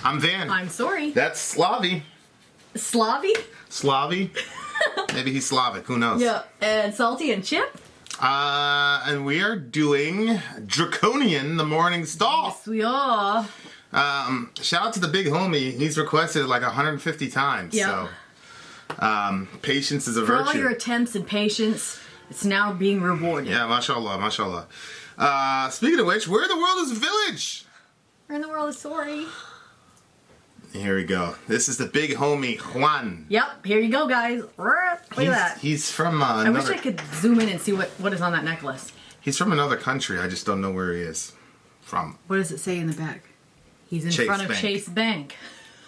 I'm Van. I'm Sori. That's Slavy. Slavy? Slavy? Maybe he's Slavic. Who knows? Yeah. And Salty and Chip? And we are doing Draconian, the Morningstar. Yes, we are. Shout out to the big homie. He's requested it like 150 times. Yeah. So, patience is a For virtue. all your attempts and patience, it's now being rewarded. Yeah, mashallah, mashallah. Speaking of which, where in the world is Village? Where in the world is Sori? Here we go. This is the big homie, Juan. Yep, here you go, guys. Look at that. He's from I wish I could zoom in and see what is on that necklace. He's from another country. I just don't know where he is from. What does it say in the back? He's in Chase front of Bank. Chase Bank.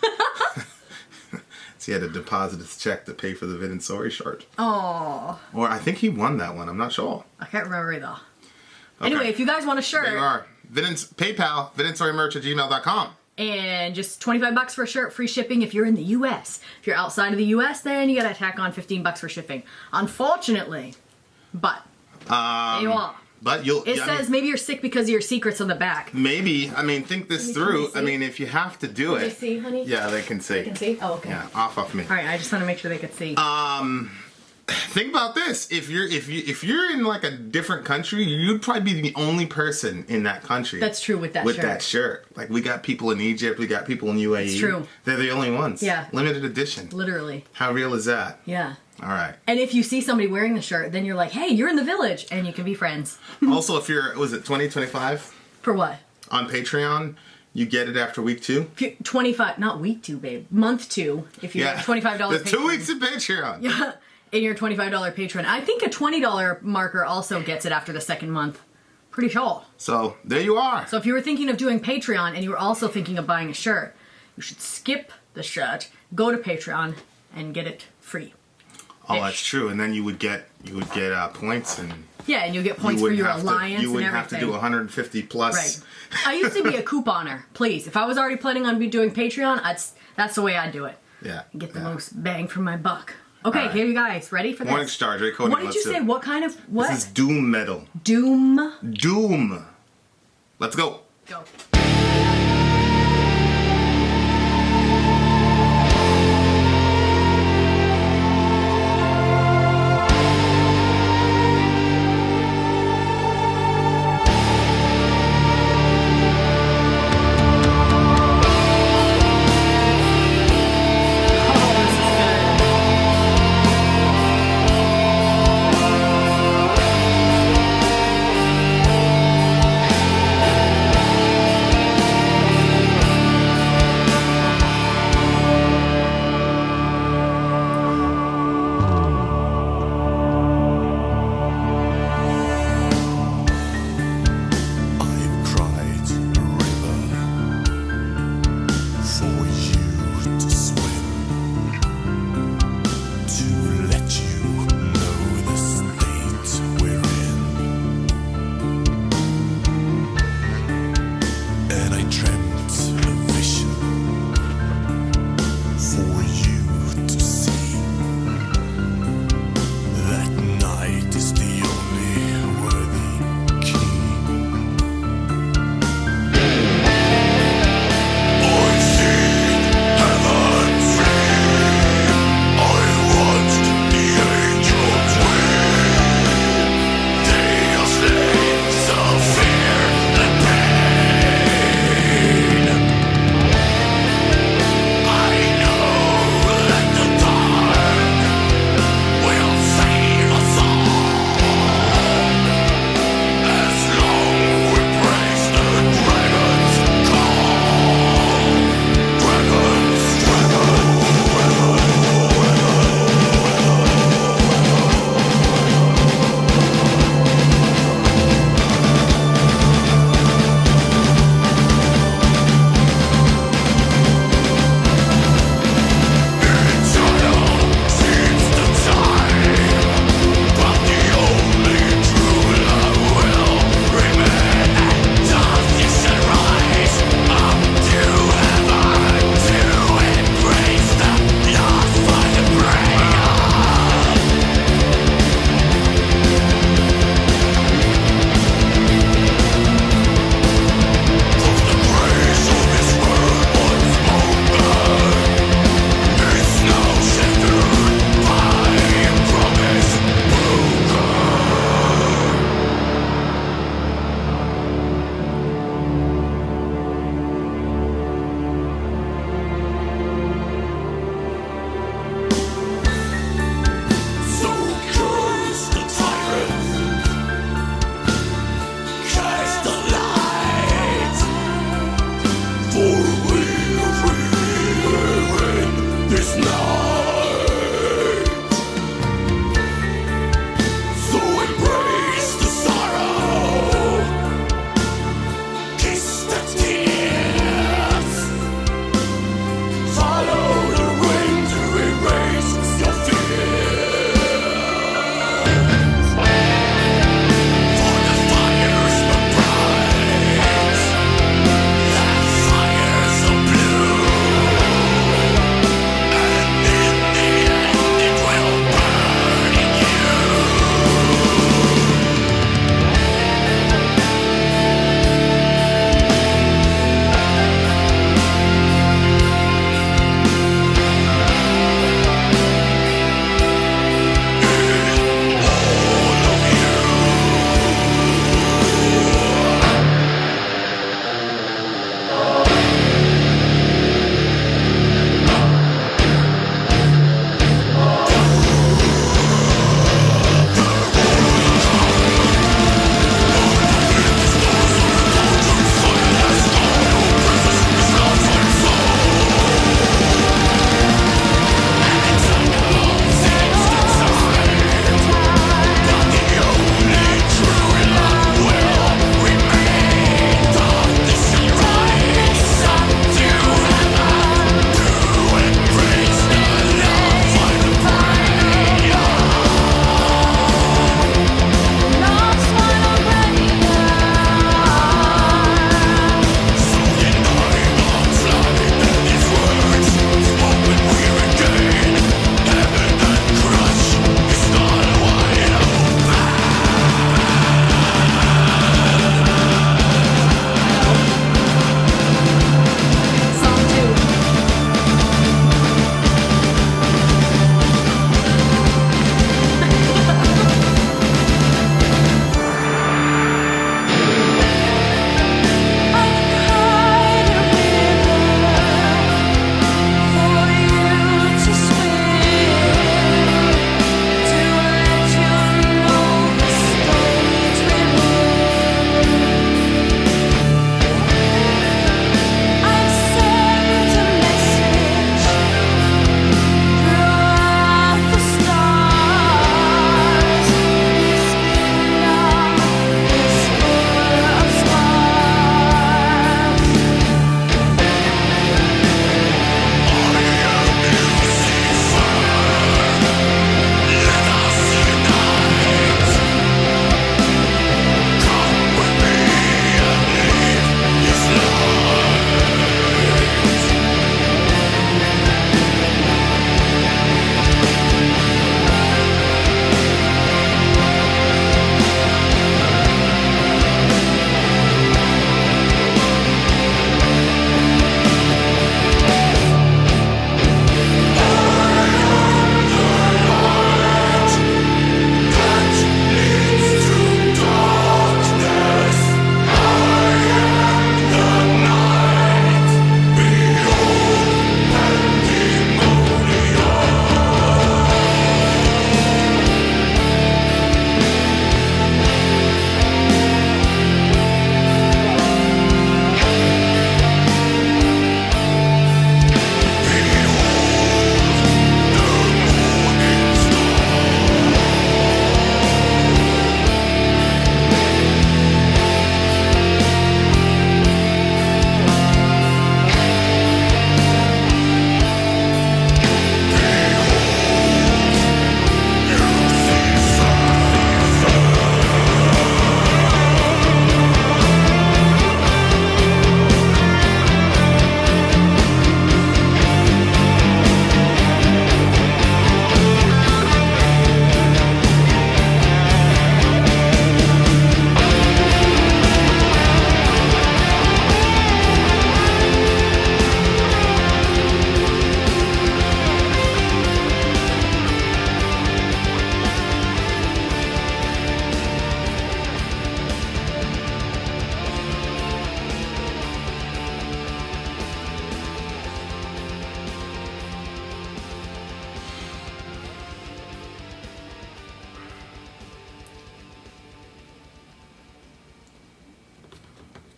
So he had to deposit his check to pay for the Vin and Sori shirt. Oh. Or I think he won that one. I'm not sure. I can't remember either. Okay. Anyway, if you guys want a There you shirt, are. PayPal, VinandSoriMerch@gmail.com. and just $25 for a shirt, free shipping if you're in the U.S. If you're outside of the U.S., then you gotta tack on $15 for shipping. Unfortunately, but there you are. But It says maybe you're sick because of your secrets on the back. Maybe. I mean, think this through. I mean, if you have to do Can it. they see, honey? Yeah, they can see. They can see? Oh, okay. Yeah, off me. All right, I just want to make sure they could see. Think about this. If you're in like a different country, you'd probably be the only person in that country. That's true with that shirt. With that shirt. Like, we got people in Egypt, we got people in UAE. It's true. They're the only ones. Yeah. Limited edition. Literally. How real is that? Yeah. All right. And if you see somebody wearing the shirt, then you're like, hey, you're in the village, and you can be friends. Also, if you're, was it 2025? For what? On Patreon, you get it after week 2. 25, not week 2, babe. Month 2. If you're $25 There's 2 patron. weeks of Patreon. Yeah. In your $25 patron. I think a $20 marker also gets it after the second month. Pretty sure. So, there you are. So if you were thinking of doing Patreon and you were also thinking of buying a shirt, you should skip the shirt, go to Patreon, and get it free. Oh, that's true. And then you would get points, and yeah, and you get points for your alliance. You wouldn't and have to do 150 plus. Right. I used to be a couponer. Please, if I was already planning on doing Patreon, that's the way I'd do it. Yeah. Get the most bang for my buck. Okay, here you guys ready for this? Morningstar, Draconian. What did you say? What kind of what? This is doom metal. Doom. Doom. Let's go. Go.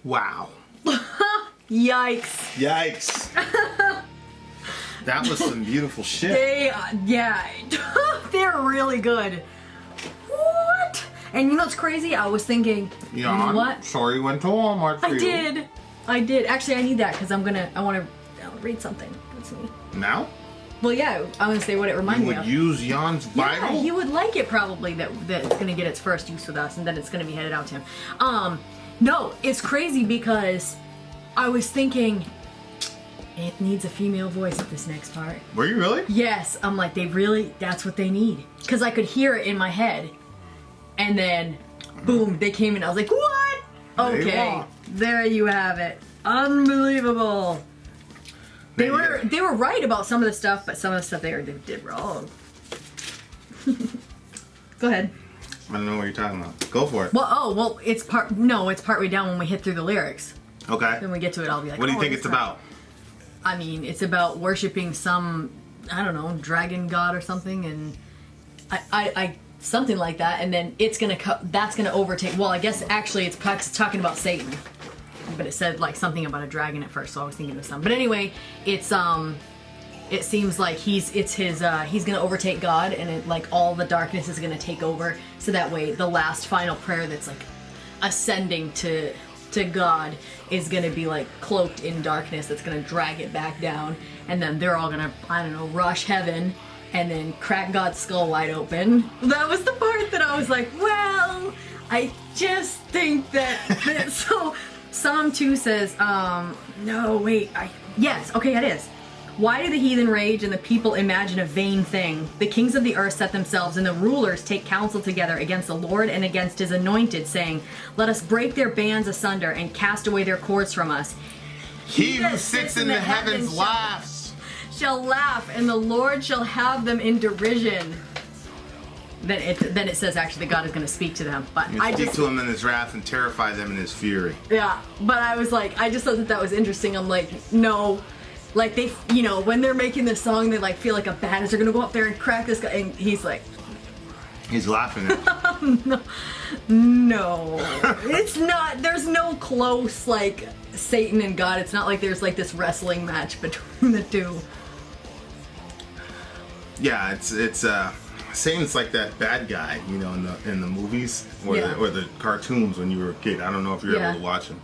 Wow. Yikes. Yikes. That was some beautiful shit. They're really good. What? And you know what's crazy? I was thinking, you know what? Sorry you went to Walmart for I did. Actually, I need that because I want to read something. Let's see. Now? Well, yeah, I want to say what it reminded me of. You would use Jan's Bible? Yeah, he would like it probably that it's going to get its first use with us and then it's going to be headed out to him. No, it's crazy because I was thinking it needs a female voice at this next part. Were you really? Yes, I'm like, that's what they need. Because I could hear it in my head. And then, boom, they came in. I was like, what? Okay, there you have it. Unbelievable. They were right about some of the stuff, but some of the stuff they did wrong. Go ahead. I don't know what you're talking about. Go for it. Well, it's partway down when we hit through the lyrics. Okay. When we get to it, I'll be like, what do you think it's about? I mean, it's about worshiping some, I don't know, dragon god or something, and I something like that, and then that's gonna overtake. Well, I guess actually it's talking about Satan, but it said like something about a dragon at first, so I was thinking of something. But anyway, it's it seems like he's gonna overtake God, and it, like all the darkness is gonna take over. So that way, the last final prayer that's like ascending to God is gonna be like cloaked in darkness. That's gonna drag it back down, and then they're all gonna, I don't know, rush heaven and then crack God's skull wide open. That was the part that I was like, well, I just think that so. Psalm 2 says, no, wait, yes, okay, it is. Why do the heathen rage and the people imagine a vain thing? The kings of the earth set themselves, and the rulers take counsel together against the Lord and against his anointed, saying, let us break their bands asunder and cast away their cords from us. He who sits in the heavens laughs. Shall laugh, and the Lord shall have them in derision. Then it says actually that God is going to speak to them, but I speak just to him in his wrath and terrify them in his fury. Yeah, but I was like, I just thought that was interesting. I'm like, no, like they, you know, when they're making this song, they like feel like a badass. They're gonna go up there and crack this guy, and he's like, he's laughing at him. No, it's not. There's no close like Satan and God. It's not like there's like this wrestling match between the two. Yeah, it's Satan's like that bad guy, you know, in the movies or the cartoons when you were a kid. I don't know if you ever watched them.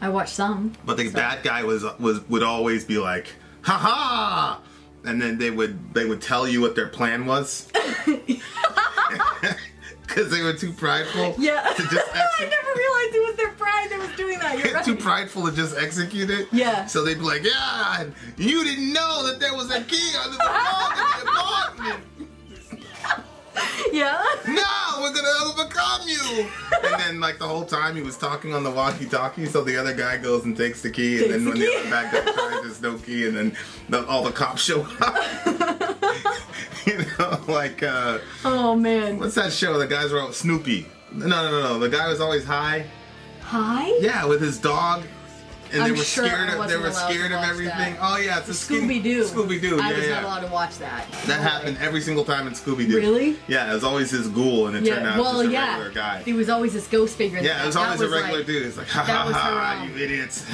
I watched some. But the bad guy would always be like, ha ha, and then they would tell you what their plan was. Because they were too prideful. Yeah. To just I never realized it was their pride that was doing that. You're right. Too prideful to just execute it. Yeah. So they'd be like, yeah, you didn't know that there was a key under the wall in the apartment. Yeah. No, we're gonna overcome you. And then, like the whole time, he was talking on the walkie-talkie. So the other guy goes and takes the key, and then when the other back up, there's no key, and then all the cops show up. You know, like oh man, what's that show? The guys were all Snoopy. No. The guy was always high. High? Yeah, with his dog. And I'm they were sure scared of everything. That. Oh yeah, it's a Scooby-Doo. Scooby-Doo. I was not allowed to watch that. That happened every single time in Scooby-Doo. Really? Yeah, it was always his ghoul, and it turned out just a regular guy. He was always this ghost figure. Yeah, it was always a regular dude. It's like, ha ha ha, you idiots.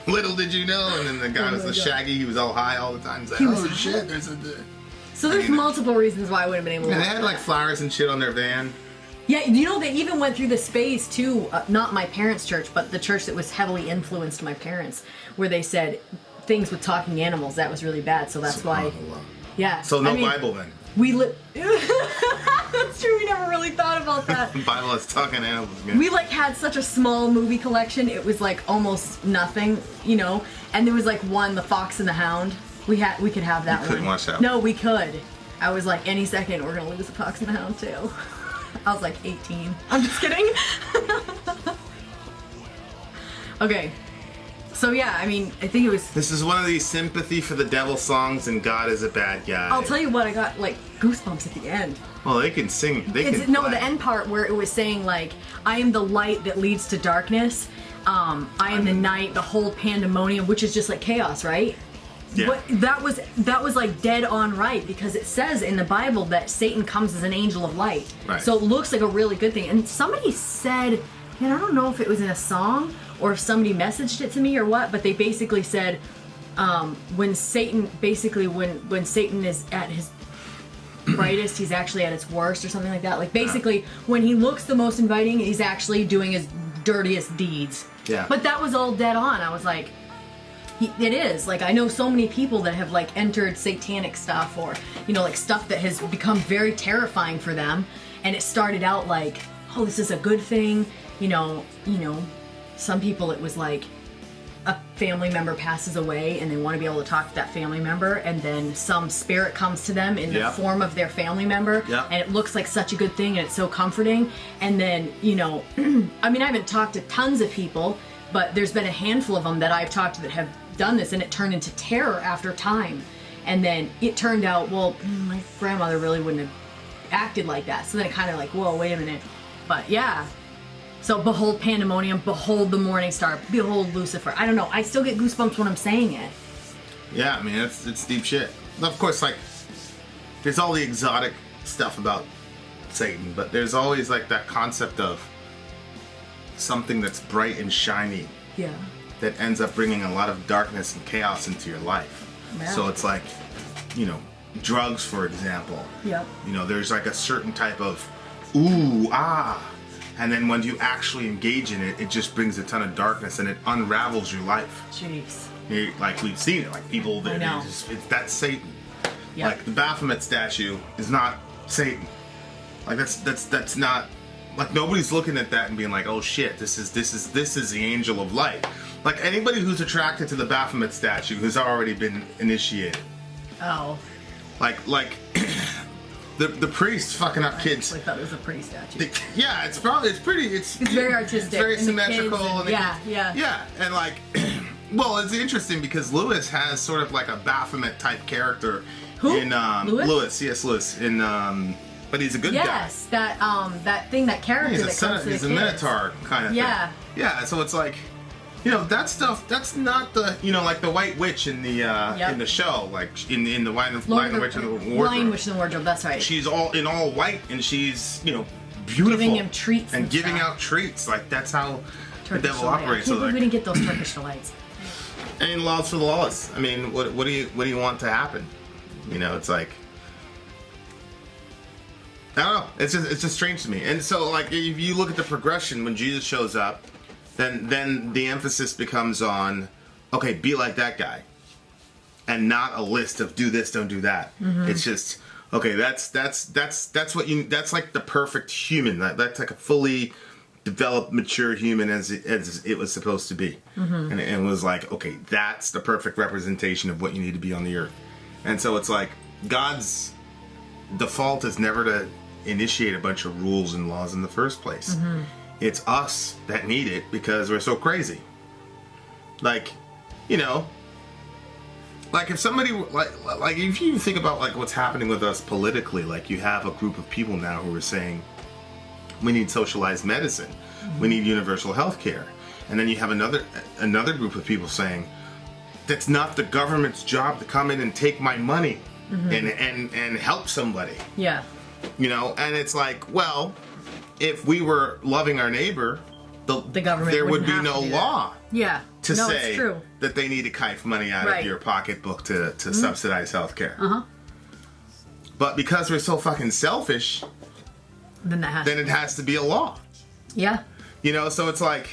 Little did you know. And then the guy was the Shaggy. He was all high all the time. He's like, oh shit, there's multiple reasons why I wouldn't have been able to watch they had like flowers and shit on their van. Yeah, you know, they even went through this phase too, not my parents' church, but the church that was heavily influenced my parents, where they said things with talking animals, that was really bad, so that's why. Yeah. So Bible then? That's true, we never really thought about that. Bible has talking animals again. We like had such a small movie collection, it was like almost nothing, you know, and there was like one, The Fox and the Hound. We could have that one. Couldn't watch that one. No, we could. I was like, any second we're gonna lose The Fox and the Hound too. I was like 18. I'm just kidding. Okay. So yeah, I mean, I think it was... This is one of these sympathy for the devil songs and God is a bad guy. I'll tell you what, I got like goosebumps at the end. Well, they can sing. The end part where it was saying like, I am the light that leads to darkness. I am the night, the whole pandemonium, which is just like chaos, right? Yeah. But that was like dead on right, because it says in the Bible that Satan comes as an angel of light. Right. So it looks like a really good thing. And somebody said, and I don't know if it was in a song or if somebody messaged it to me or what, but they basically said, when Satan is at his brightest, he's actually at his worst or something like that. Like basically, when he looks the most inviting, he's actually doing his dirtiest deeds. Yeah. But that was all dead on. I was like, it is. Like, I know so many people that have, like, entered satanic stuff or, you know, like, stuff that has become very terrifying for them. And it started out like, oh, this is a good thing. You know, some people it was like a family member passes away and they want to be able to talk to that family member, and then some spirit comes to them in the form of their family member, and it looks like such a good thing and it's so comforting. And then, you know, I mean, I haven't talked to tons of people, but there's been a handful of them that I've talked to that have done this, and it turned into terror after time. And then it turned out, well, my grandmother really wouldn't have acted like that. So then it kind of like, whoa, wait a minute. But yeah. So behold pandemonium, behold the Morningstar, behold Lucifer. I don't know. I still get goosebumps when I'm saying it. Yeah, I mean, it's deep shit. Of course, like, there's all the exotic stuff about Satan, but there's always like that concept of something that's bright and shiny. Yeah. That ends up bringing a lot of darkness and chaos into your life. Yeah. So it's like, you know, drugs, for example. Yeah. You know, there's like a certain type of ooh, ah. And then when you actually engage in it, it just brings a ton of darkness and it unravels your life. Jeez. Like we've seen it, like people that that's Satan. Yep. Like the Baphomet statue is not Satan. Like that's not, like nobody's looking at that and being like, oh shit, this is the angel of light. Like anybody who's attracted to the Baphomet statue has already been initiated. Oh. Like the priest fucking up kids. I thought it was a pretty statue. Yeah, it's pretty. It's very artistic. It's very and symmetrical. Yeah, and like, well, it's interesting because Lewis has sort of like a Baphomet type character. Who? In Lewis? Lewis. In but he's a good guy. Yes, that character that comes to he's the a kids. Minotaur kind of thing. Yeah, so it's like, you know, that stuff, that's not the, you know, like the White Witch in the show, like in the Lion Witch in the Wardrobe. Lion Witch in the Wardrobe, that's right. She's all in all white and she's, you know, beautiful. Giving him treats and giving out treats. Like that's how Turkish the devil delight. operates. I can't believe we didn't get those Turkish delights. And laws for the lawless. I mean, what do you want to happen? You know, it's like, I don't know. It's just strange to me. And so, like, if you look at the progression when Jesus shows up, then the emphasis becomes on, okay, be like that guy, and not a list of do this, don't do that. Mm-hmm. It's just, okay, that's like the perfect human. That's like a fully developed, mature human as it was supposed to be. Mm-hmm. And it was like, okay, that's the perfect representation of what you need to be on the earth. And so it's like God's default is never to initiate a bunch of rules and laws in the first place. Mm-hmm. It's us that need it because we're so crazy. Like, you know, like if somebody like if you think about like what's happening with us politically, like you have a group of people now who are saying we need socialized medicine, mm-hmm. we need universal health care, and then you have another group of people saying that's not the government's job to come in and take my money, mm-hmm. and help somebody. Yeah. You know, and it's like, well, if we were loving our neighbor, the government there would be no law. Yeah. To say it's true. that they need to kite money out of your pocketbook to mm-hmm. subsidize healthcare. Uh-huh. But because we're so fucking selfish, then it has to be a law. Yeah. You know, so it's like,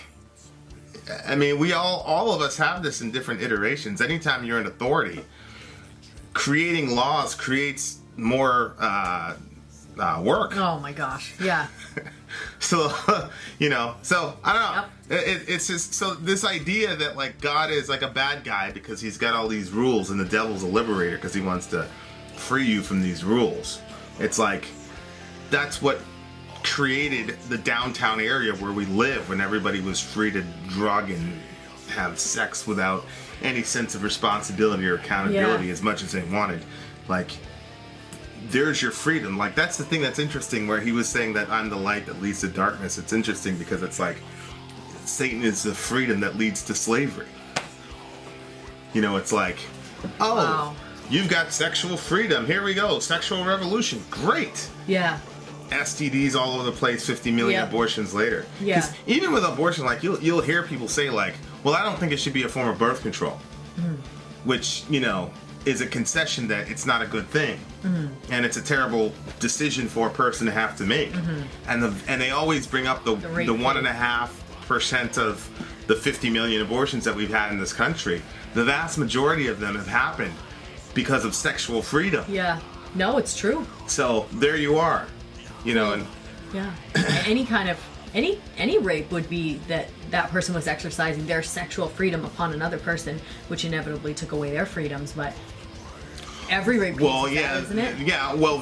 I mean, we all of us have this in different iterations. Anytime you're in authority, creating laws creates more work. Oh my gosh. Yeah. So, you know, so I don't know. Yep. It's just, so this idea that like God is like a bad guy because he's got all these rules and the devil's a liberator because he wants to free you from these rules. It's like, that's what created the downtown area where we live when everybody was free to drug and have sex without any sense of responsibility or accountability as much as they wanted. Like, there's your freedom. Like, that's the thing that's interesting where he was saying that I'm the light that leads to darkness. It's interesting because it's like Satan is the freedom that leads to slavery. You know, it's like, oh, wow. You've got sexual freedom. Here we go. Sexual revolution. Great. Yeah. STDs all over the place, 50 million Yep. abortions later. Yeah. 'Cause even with abortion, like you'll hear people say like, well, I don't think it should be a form of birth control, which, you know, is a concession that it's not a good thing, and it's a terrible decision for a person to have to make. And they always bring up the rate 1.5% of the 50 million abortions that we've had in this country. The vast majority of them have happened because of sexual freedom. Yeah. No, it's true. So there you are, you know, and Yeah. Any kind of any rape would be that person was exercising their sexual freedom upon another person, which inevitably took away their freedoms. But every rape case well, is yeah, that, isn't it? yeah. Well,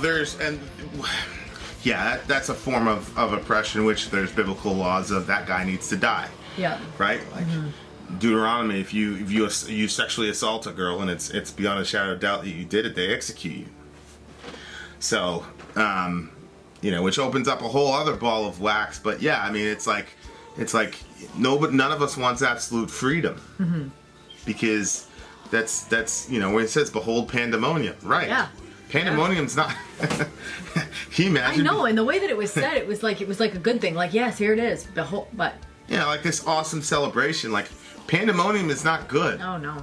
that's a form of oppression, which there's biblical laws of that guy needs to die. Yeah. Right? Like Deuteronomy, if you sexually assault a girl and it's beyond a shadow of doubt that you did it, they execute you. So, you know, which opens up a whole other ball of wax. But yeah, I mean, it's like none of us wants absolute freedom, because that's you know, where it says behold pandemonium, right? Yeah. Pandemonium's not. Can you imagine? I know, and the way that it was said, it was like a good thing. Like, yes, here it is. Behold, but Yeah, like this awesome celebration. Like pandemonium is not good. oh no,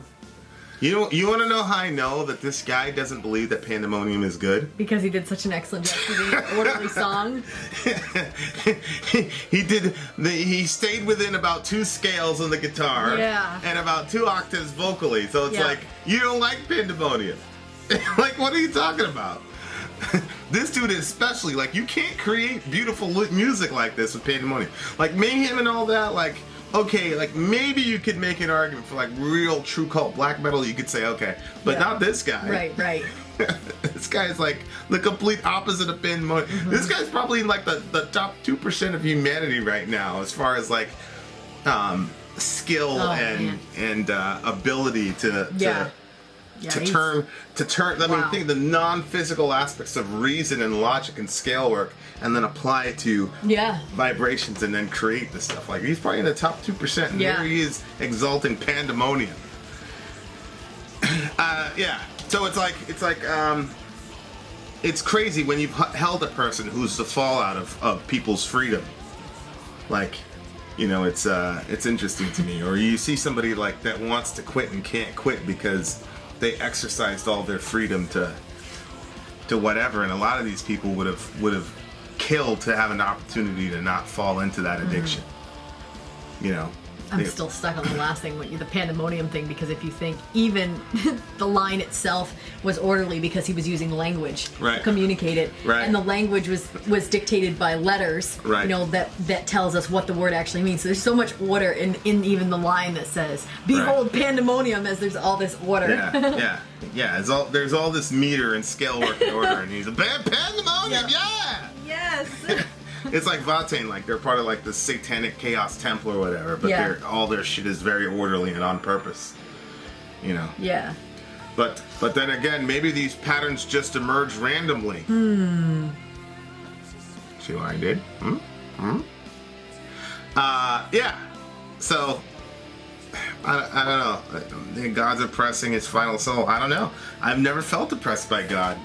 You want to know how I know that this guy doesn't believe that pandemonium is good? because he did such an excellent job for the orderly song. He stayed within about 2 scales on the guitar, Yeah. and about 2 octaves vocally. So it's Yeah. like, you don't like pandemonium. Like, what are you talking about? This dude especially, like, you can't create beautiful music like this with pandemonium. Like mayhem and all that, like, okay, like maybe you could make an argument for like real true cult black metal. You could say okay, but Yeah. not this guy. Right. This guy's like the complete opposite of pandemonium. This guy's probably in like the top 2% of humanity right now as far as like skill and ability to Yeah. to he's- turn. I mean, Wow. think the non-physical aspects of reason and logic and scale work, and then apply it to Yeah. vibrations, and then create this stuff. Like he's probably in the top 2%, and Yeah. here he is exalting pandemonium. Yeah. So it's crazy when you've held a person who's the fallout of people's freedom. Like, you know, it's interesting to me. Or you see somebody like that wants to quit and can't quit because they exercised all their freedom to whatever, and a lot of these people would have killed to have an opportunity to not fall into that addiction. You know, I'm still stuck on the last thing, the pandemonium thing, because if you think even the line itself was orderly because he was using language to communicate it, Right. and the language was dictated by letters, Right. you know, that tells us what the word actually means. So there's so much order in even the line that says, "Behold pandemonium," as there's all this order. Yeah. There's all this meter and scale work and order, and he's a pandemonium. Yeah. Yes. It's like Vatane, like they're part of like the satanic chaos temple or whatever, but Yeah. all their shit is very orderly and on purpose. You know. Yeah. But then again, maybe these patterns just emerge randomly. See what I did? Yeah. So I don't know. God's oppressing his final soul. I don't know. I've never felt oppressed by God.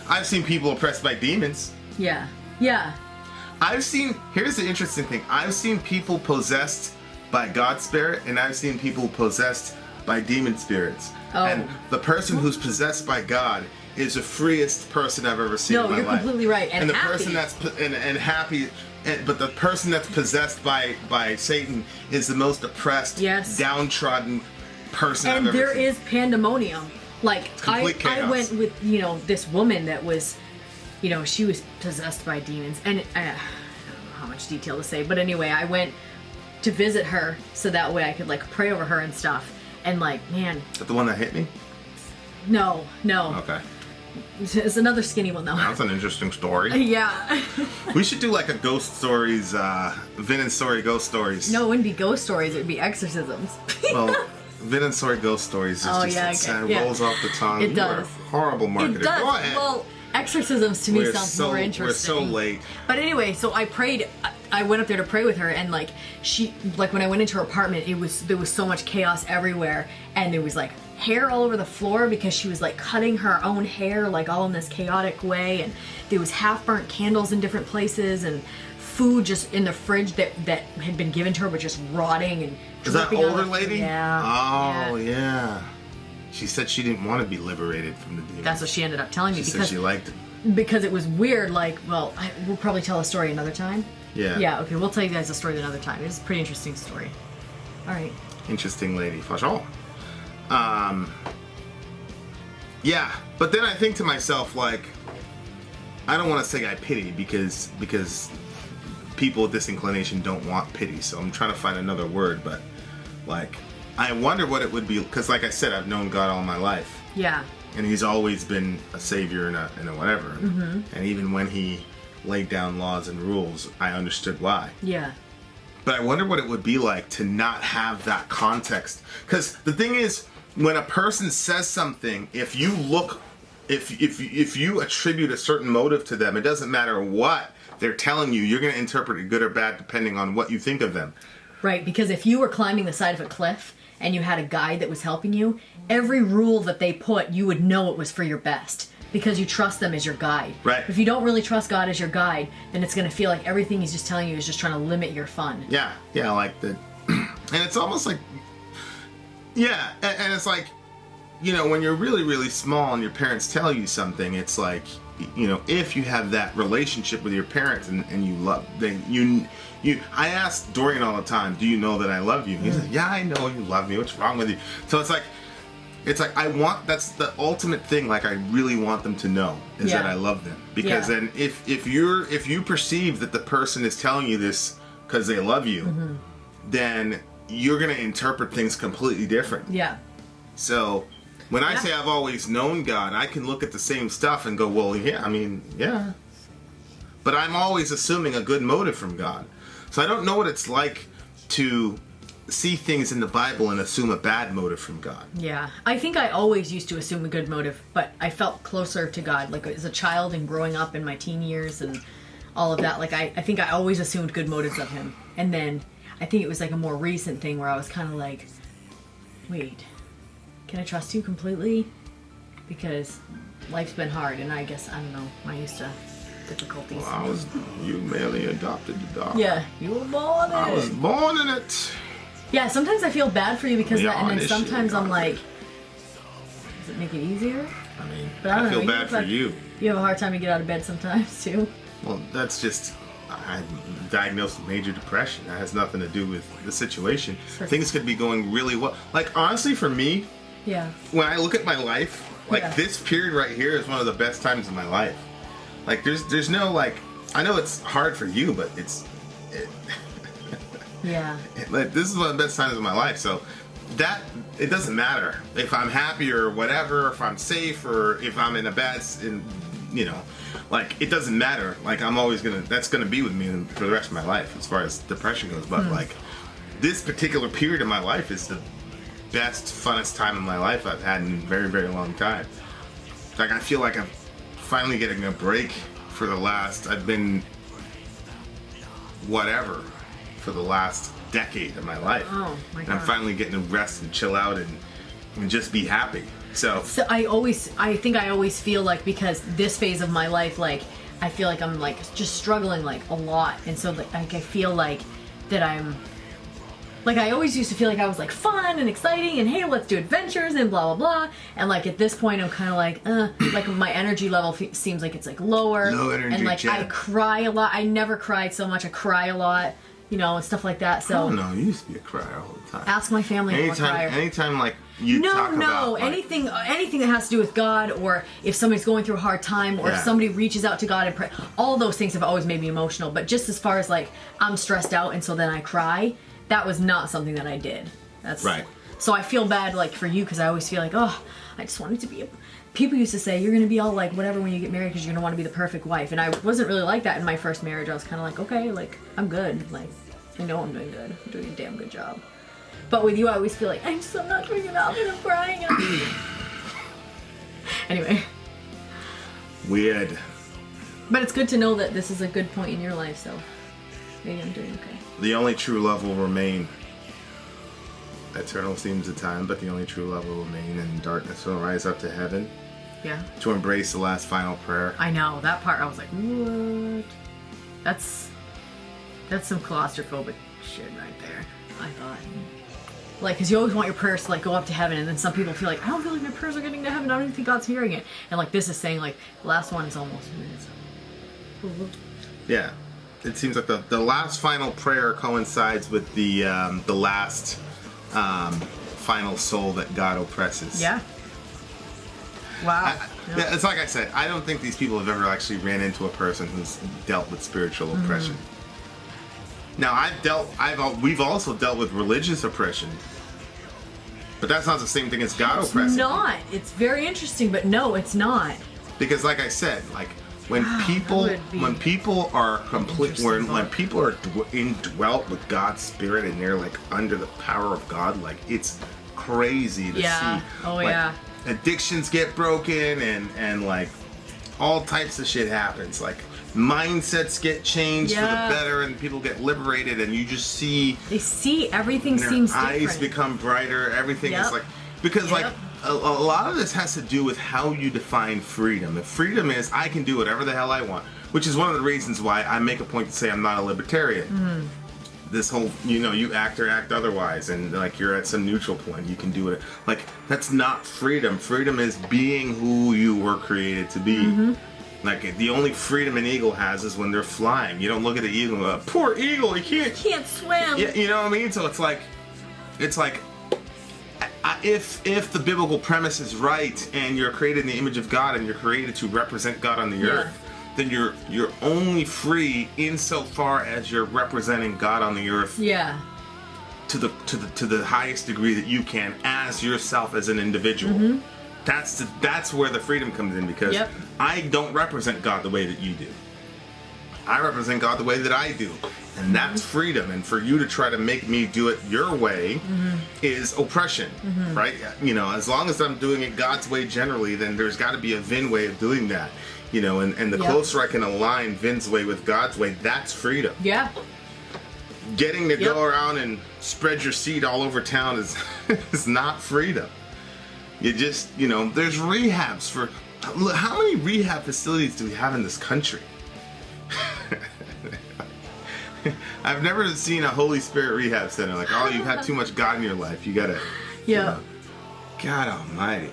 I've seen people oppressed by demons. Yeah. Here's the interesting thing. I've seen people possessed by God's spirit, and I've seen people possessed by demon spirits. Oh. And the person who's possessed by God is the freest person I've ever seen in my life. No, you're completely right. And the happy. person that's happy, but the person that's possessed by Satan is the most oppressed, Yes. downtrodden person And I've ever there seen. is pandemonium. Like complete I chaos. went with this woman that was, she was possessed by demons, and I don't know how much detail to say, but anyway, I went to visit her so that way I could like pray over her and stuff. And like, man, Is that the one that hit me? no, Okay. it's another skinny one though. That's an interesting story. Yeah. We should do like a ghost stories, Vin and Sori ghost stories. No, it wouldn't be ghost stories; it would be exorcisms. Well, Vin and Sori ghost stories is it rolls off the tongue. It You does. are a horrible marketer. It does. Go ahead. Well, exorcisms to me We're sounds more interesting. We're so late. But anyway, so I prayed. I went up there to pray with her, and like when I went into her apartment, there was so much chaos everywhere, and there was like hair all over the floor because she was like cutting her own hair like all in this chaotic way, and there was half-burnt candles in different places, and food just in the fridge that had been given to her but just rotting and Is that dripping older out. lady? Yeah. Oh, yeah. She said she didn't want to be liberated from the demon. That's what she ended up telling me She said she liked it. because it was weird. Like, well, we'll probably tell a story another time. Yeah. Yeah. Okay, we'll tell you guys a story another time. It's a pretty interesting story. All right. Interesting lady, for sure. Yeah, but then I think to myself, like, I don't want to say I pity because people with this inclination don't want pity, so I'm trying to find another word, but, like, I wonder what it would be, because like I said, I've known God all my life. Yeah. And he's always been a savior and a whatever. Mm-hmm. And even when he laid down laws and rules, I understood why. Yeah. But I wonder what it would be like to not have that context. Because the thing is, when a person says something, if you attribute a certain motive to them, it doesn't matter what they're telling you, you're going to interpret it good or bad depending on what you think of them. Right, because if you were climbing the side of a cliff and you had a guide that was helping you, every rule that they put, you would know it was for your best because you trust them as your guide. Right. If you don't really trust God as your guide, then it's going to feel like everything he's just telling you is just trying to limit your fun. Yeah, like the... And it's almost like... Yeah, and it's like, you know, when you're really, really small and your parents tell you something, it's like, you know, if you have that relationship with your parents and you love... I ask Dorian all the time, do you know that I love you? He's like, yeah, I know you love me. What's wrong with you? So it's like that's the ultimate thing. Like, I really want them to know is that I love them, because then if you perceive that the person is telling you this because they love you, then you're gonna interpret things completely different. Yeah. So when I say I've always known God, I can look at the same stuff and go, well, yeah, I mean, yeah. But I'm always assuming a good motive from God. So I don't know what it's like to see things in the Bible and assume a bad motive from God. Yeah. I think I always used to assume a good motive, but I felt closer to God, like as a child and growing up in my teen years and all of that. Like, I think I always assumed good motives of him. And then I think it was like a more recent thing where I was kind of like, wait, can I trust you completely? Because life's been hard, and I guess, I don't know, I'm used to difficulties. Well, you merely adopted the dog. Yeah, you were born in it. I was born in it. Yeah, sometimes I feel bad for you because of that, and then sometimes I'm like, does it make it easier? I mean, But I feel bad for you. You have a hard time to get out of bed sometimes, too. Well, that's just, I'm diagnosed with major depression. That has nothing to do with the situation. Sure. Things could be going really well. Like, honestly, for me, Yeah. when I look at my life, like, this period right here is one of the best times of my life. Like, there's no, like, I know it's hard for you, but Yeah. like, this is one of the best times of my life. So that, it doesn't matter if I'm happy or whatever, if I'm safe or if I'm in a bad, you know, like, it doesn't matter. Like, I'm always that's gonna be with me for the rest of my life as far as depression goes. But like, this particular period of my life is the best, funnest time of my life I've had in a very, very long time. Like, I feel like I'm finally getting a break for the last, I've been whatever for the last decade of my life. Oh my God. And I'm finally getting to rest and chill out and just be happy. So I think I always feel like, because this phase of my life, like, I feel like I'm like just struggling like a lot, and so like I feel like that I'm like, I always used to feel like I was like fun and exciting and hey, let's do adventures and blah blah blah, and like at this point I'm kind of like my energy level seems like it's like low energy, and like Jen. I cry a lot. I never cried so much. I cry a lot, you know, and stuff like that. So I don't know, you used to be a crier all the time. Ask my family. Anytime like you talk about like, anything that has to do with God, or if somebody's going through a hard time, or if somebody reaches out to God and pray, all those things have always made me emotional. But just as far as like I'm stressed out and so then I cry, that was not something that I did. That's right. So I feel bad like for you, because I always feel like, oh, I just wanted to be. People used to say you're gonna be all like whatever when you get married because you're gonna want to be the perfect wife, and I wasn't really like that in my first marriage. I was kind of like, okay, like I'm good, like I know I'm doing good, I'm doing a damn good job. But with you, I always feel like I'm not doing enough and I'm crying. Anyway. Weird. But it's good to know that this is a good point in your life, so maybe I'm doing okay. The only true love will remain. eternal seems the time, but the only true love will remain, and darkness will rise up to heaven. Yeah. To embrace the last final prayer. I know, that part I was like, what? That's some claustrophobic shit right there, I thought. Like, because you always want your prayers to, like, go up to heaven, and then some people feel like, I don't feel like my prayers are getting to heaven, I don't even think God's hearing it. And, like, this is saying, like, the last one is almost finished. Yeah. It seems like the last final prayer coincides with the last final soul that God oppresses. Yeah. Wow. Yeah, it's like I said, I don't think these people have ever actually ran into a person who's dealt with spiritual oppression. Now, we've also dealt with religious oppression, but that's not the same thing as God oppressing. It's not. It's very interesting, but no, it's not. Because, like I said, like when people are when people are indwelt with God's spirit and they're like under the power of God, like it's crazy to see. Oh like, yeah. Addictions get broken and like all types of shit happens. Like mindsets get changed for the better and people get liberated and you just see everything seems different. Eyes become brighter. Everything is like because like a lot of this has to do with how you define freedom. If freedom is I can do whatever the hell I want, which is one of the reasons why I make a point to say I'm not a libertarian. This whole, you act or act otherwise, and like you're at some neutral point, you can do it. Like that's not freedom. Freedom is being who you were created to be. Like the only freedom an eagle has is when they're flying. You don't look at the eagle and go, poor eagle, he can't swim. Yeah, you know what I mean? So it's like, if the biblical premise is right, and you're created in the image of God, and you're created to represent God on the earth. Then you're only free insofar as you're representing God on the earth. Yeah. To the highest degree that you can as yourself as an individual. That's where the freedom comes in because I don't represent God the way that you do. I represent God the way that I do. And that's freedom. And for you to try to make me do it your way is oppression, right? As long as I'm doing it God's way generally, then there's got to be a Vin way of doing that. And the closer I can align Vin's way with God's way, that's freedom. Yeah. Getting to go around and spread your seed all over town is not freedom. You just, there's rehabs for... How many rehab facilities do we have in this country? I've never seen a Holy Spirit rehab center. Like, oh, you've had too much God in your life. You gotta... God almighty.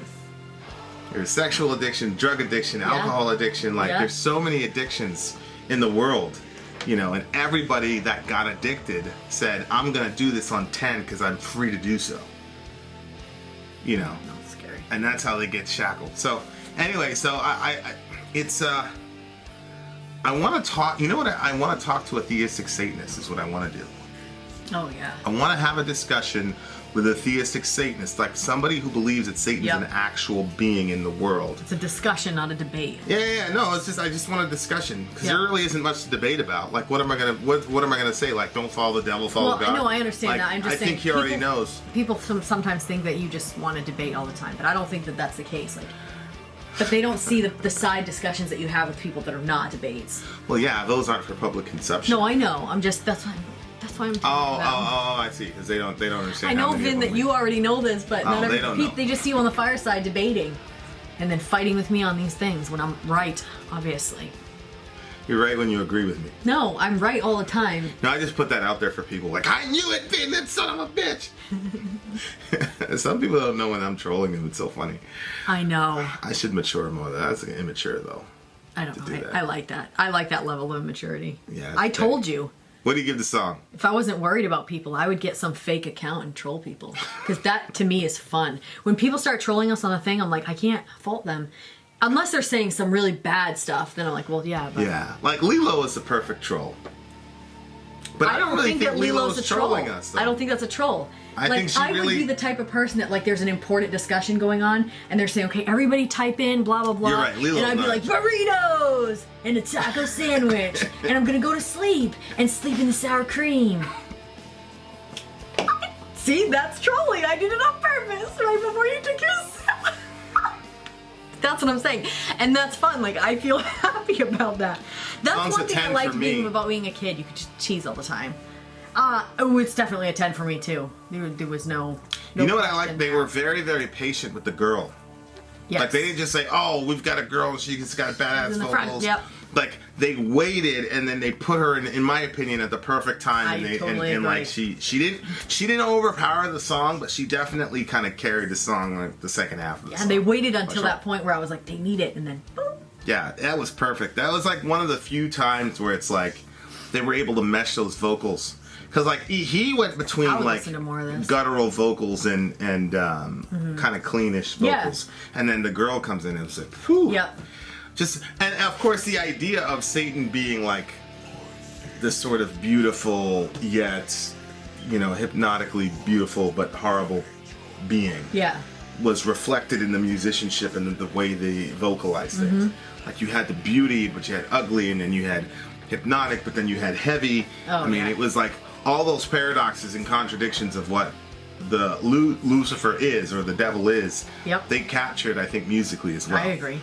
There's sexual addiction, drug addiction, alcohol addiction. Like, there's so many addictions in the world, and everybody that got addicted said, I'm going to do this on 10 because I'm free to do so. That's scary. And that's how they get shackled. So, anyway, I want to talk, I want to talk to a theistic Satanist is what I want to do. Oh, yeah. I want to have a discussion with a theistic Satanist, like somebody who believes that Satan's an actual being in the world. It's a discussion, not a debate. No, it's just I just want a discussion because there really isn't much to debate about. Like, what am I gonna say? Like, don't follow the devil, follow God. No, I understand that. I'm just saying. I think he already knows. People sometimes think that you just want to debate all the time, but I don't think that that's the case. Like, but they don't see the side discussions that you have with people that are not debates. Well, yeah, those aren't for public consumption. No, I know. That's why I'm talking about. I see. Because they don't understand. I know, Vin, that you already know this, but they just see you on the fireside debating, and then fighting with me on these things when I'm right, obviously. You're right when you agree with me. No, I'm right all the time. No, I just put that out there for people. Like, I knew it, Vin, that son of a bitch. Some people don't know when I'm trolling them. It's so funny. I know. I should mature more. That's immature, though. I don't know. I like that. I like that level of maturity. Yeah. I told you. What do you give the song? If I wasn't worried about people, I would get some fake account and troll people. Because that, to me, is fun. When people start trolling us on a thing, I'm like, I can't fault them. Unless they're saying some really bad stuff, then I'm like, well, yeah. But yeah, like Lilo is the perfect troll. But I don't really think that Lilo's a troll. Us, I don't think that's a troll. I would be the type of person that, like, there's an important discussion going on, and they're saying, okay, everybody type in, blah, blah, blah. You're right, Lilo's and I'd be like, burritos and a taco sandwich, and I'm going to go to sleep and sleep in the sour cream. See, that's trolling. I did it on purpose right before you took your sip. That's what I'm saying. And that's fun. Like, I feel happy about that. That's one thing I liked about being a kid. You could just tease all the time. Oh, it's definitely a 10 for me too. There was no You know what I like? question. They were very, very patient with the girl. Yes. Like, they didn't just say, oh, we've got a girl and she's got badass in the vocals. front, yep. Like, they waited and then they put her in my opinion, at the perfect time. I totally and like, agree. she didn't overpower the song, but she definitely kind of carried the song, like, the second half of the song. And they waited until Sure. that point where I was like, they need it, and then boom. Yeah, that was perfect. That was like one of the few times where it's like they were able to mesh those vocals. Because like he went between I would like listen to more of this. guttural vocals and kind of cleanish vocals, and then the girl comes in and it's like, whew. Yep. Just and of course the idea of Satan being like this sort of beautiful yet hypnotically beautiful but horrible being. Yeah. Was reflected in the musicianship and the way they vocalized things. Like, you had the beauty, but you had ugly, and then you had hypnotic, but then you had heavy. Oh, I mean, yeah. it was like all those paradoxes and contradictions of what the Lucifer is, or the devil is. Yep. They captured, I think, musically as well. I agree.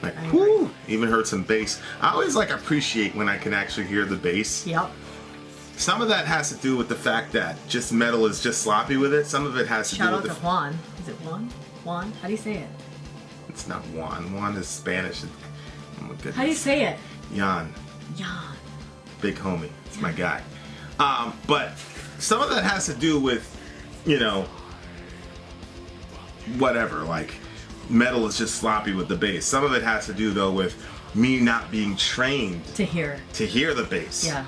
Like, I agree. whoo! Even heard some bass. I always appreciate when I can actually hear the bass. Yep. Some of that has to do with the fact that just metal is just sloppy with it. Some of it has to Shout do out with to Juan. Is it Juan? Juan? How do you say it? It's not Juan. Juan is Spanish. Oh my goodness. How do you say it? Jan. Jan. Big homie. It's my guy. But some of that has to do with, whatever. Like, metal is just sloppy with the bass. Some of it has to do, though, with me not being trained To hear. to hear the bass. Yeah.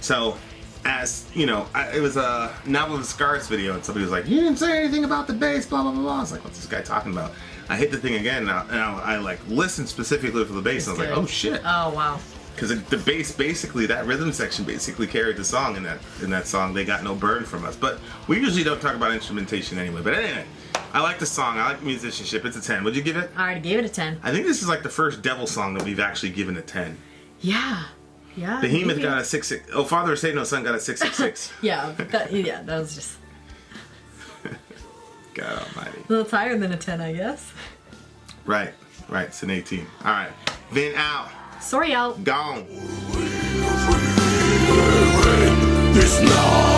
So, as, it was a Novel of Scars video, and somebody was like, you didn't say anything about the bass, blah, blah, blah, blah. I was like, what's this guy talking about? I hit the thing again, and I listened specifically for the bass, and I was like, oh, shit. Oh, wow. Because the bass, basically, that rhythm section basically carried the song in that song. They got no burn from us. But we usually don't talk about instrumentation anyway. But anyway, I like the song. I like the musicianship. It's a 10. What'd you give it? I already gave it a 10. I think this is like the first Devil song that we've actually given a 10. Yeah. Yeah. Behemoth maybe. got a 6. Oh, Father of Satan, no Son got a 666. Yeah, that was just God almighty. a little higher than a 10, I guess. Right. It's an 18. All right. Vin out. Sorry out. Gone. This night.